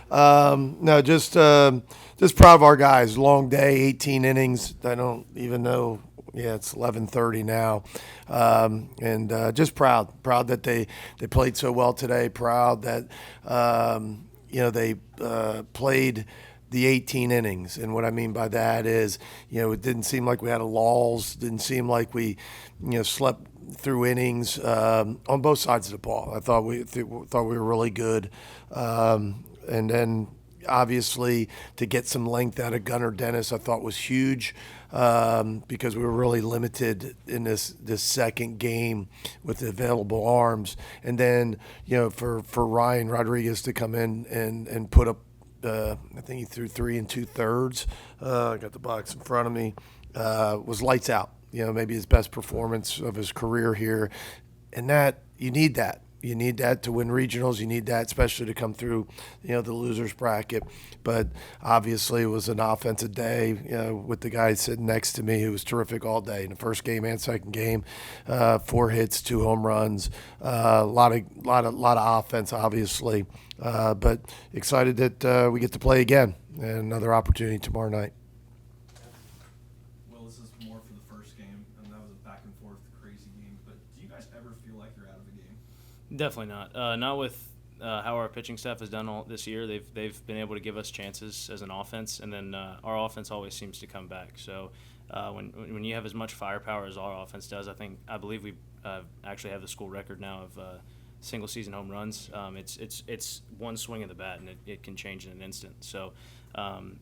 No, just proud of our guys. Long day, 18 innings. I don't even know. Yeah, it's 11:30 now, and just proud that they played so well today. Proud that they played the 18 innings. And what I mean by that is, it didn't seem like we had a lulls. Didn't seem like we, slept through innings on both sides of the ball. I thought thought we were really good, and then obviously to get some length out of Gunnar Dennis, I thought was huge because we were really limited in this second game with the available arms. And then for Ryan Rodriguez to come in and put up. I think he threw 3 2/3. I got the box in front of me. Was lights out. Maybe his best performance of his career here, and that you need that. You need that to win regionals. You need that, especially to come through, the losers bracket. But obviously, it was an offensive day. With the guy sitting next to me, who was terrific all day in the first game and second game. 4 hits, 2 home runs, a lot of offense, obviously. But excited that we get to play again and another opportunity tomorrow night. Well, this is more for the first game, and that was a back and forth crazy game. But do you guys ever feel like you're out of the game? Definitely not. Not with how our pitching staff has done all this year. They've been able to give us chances as an offense, and then our offense always seems to come back. So when you have as much firepower as our offense does, I believe we actually have the school record now of single season home runs. It's one swing of the bat, and it can change in an instant. So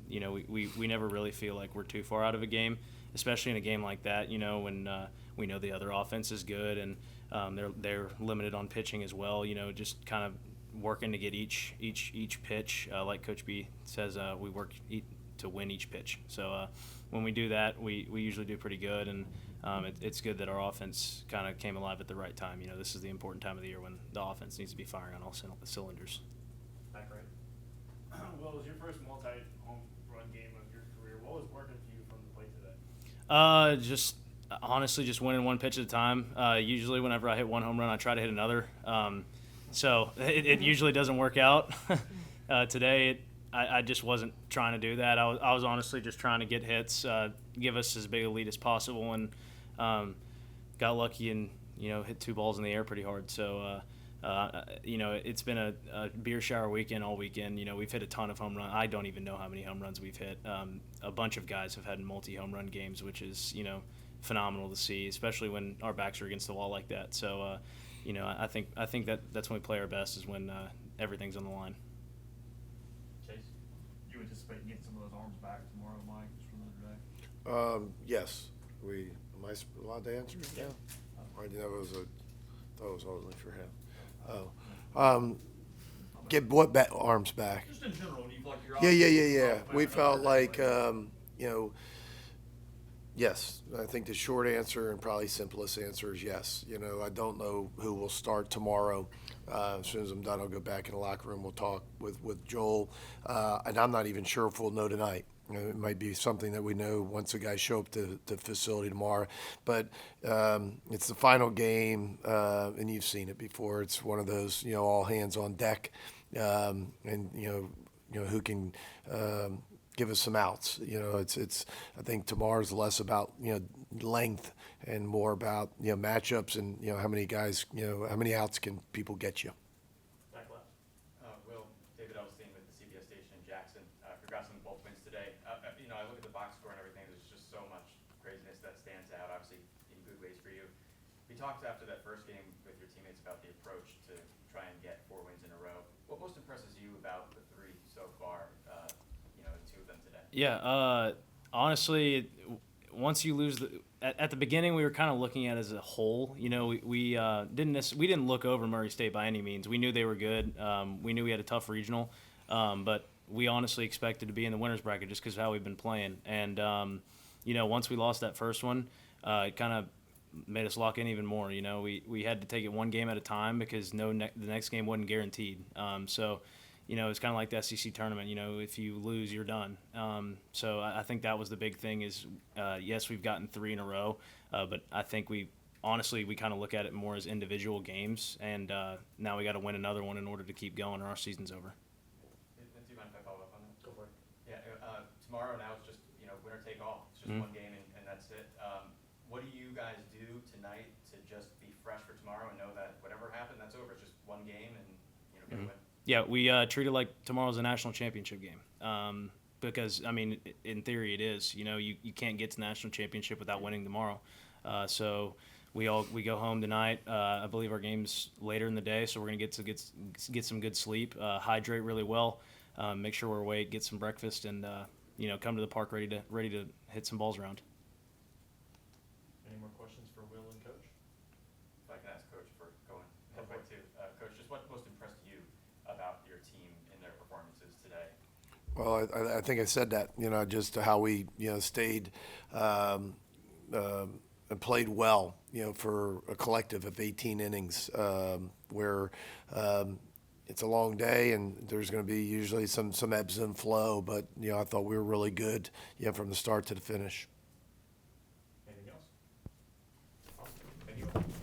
we never really feel like we're too far out of a game, especially in a game like that. When we know the other offense is good and they're limited on pitching as well. Just kind of working to get each pitch. Like Coach B says, we work to win each pitch. So when we do that, we usually do pretty good, and it's good that our offense kind of came alive at the right time. This is the important time of the year when the offense needs to be firing on all cylinders. Back right. Well, it was your first multi-home run game of your career. What was working for you from the plate today? Just honestly, just winning one pitch at a time. Usually, whenever I hit one home run, I try to hit another. So it usually doesn't work out. Today, I just wasn't trying to do that. I was honestly just trying to get hits, give us as big a lead as possible, and got lucky and hit 2 balls in the air pretty hard. So it's been a beer shower weekend all weekend. We've hit a ton of home runs. I don't even know how many home runs we've hit. A bunch of guys have had multi-home run games, which is phenomenal to see, especially when our backs are against the wall like that. So I think that's when we play our best, is when everything's on the line. Chase, you anticipate getting some of those arms back tomorrow, Mike, just from the other day? Yes. Am I allowed to answer? Yeah. I didn't know thought it was only for him. Oh. Get what arms back? Just in general, when you feel like you're Yeah. We felt like, yes. I think the short answer and probably simplest answer is yes. I don't know who will start tomorrow. As soon as I'm done, I'll go back in the locker room. We'll talk with Joel. And I'm not even sure if we'll know tonight. It might be something that we know once the guys show up to the facility tomorrow. But it's the final game, and you've seen it before. It's one of those, all hands on deck, and who can give us some outs. It's. I think tomorrow's less about length and more about matchups and how many guys, how many outs can people get you. Back left. Will, David Elstein with the CBS station in Jackson. Congrats on both wins today. I look at the box score and everything. There's just so much craziness that stands out, obviously, in good ways for you. We talked after that first game with your teammates about the approach to try and get 4 wins in a row. What most impresses you about the 3 so far, and 2 of them today? Yeah, honestly, once you lose at the beginning, we were kind of looking at it as a whole. We didn't look over Murray State by any means. We knew they were good. We knew we had a tough regional, but we honestly expected to be in the winners bracket just because of how we've been playing. And once we lost that first one, it kind of made us lock in even more. We had to take it one game at a time because the next game wasn't guaranteed. So it's kind of like the SEC tournament. If you lose, you're done. So I think that was the big thing is, yes, we've gotten 3 in a row, but I think we kind of look at it more as individual games, and now we got to win another one in order to keep going or our season's over. Into my tomorrow. Now it's just, you know, winner take all. It's just one game and that's it. What do you guys do tonight to just be fresh for tomorrow and know that whatever happened, that's over. It's just one game and, you know, get a win. Yeah, we treat it like tomorrow's a national championship game. Because, I mean, in theory it is. You know, you can't get to the national championship without winning tomorrow. So we go home tonight. I believe our game's later in the day, so we're going to get some good sleep, hydrate really well, make sure we're awake, get some breakfast, and, you know, come to the park ready to hit some balls around. Any more questions for Will and Coach? If I can ask Coach for going halfway too. Coach, just what most impressed you about your team in their performances today? Well, I think I said that, you know, just how we, you know, stayed and played well, you know, for a collective of 18 innings, where it's a long day and there's going to be usually some ebbs and flow, but, you know, I thought we were really good, you know, from the start to the finish.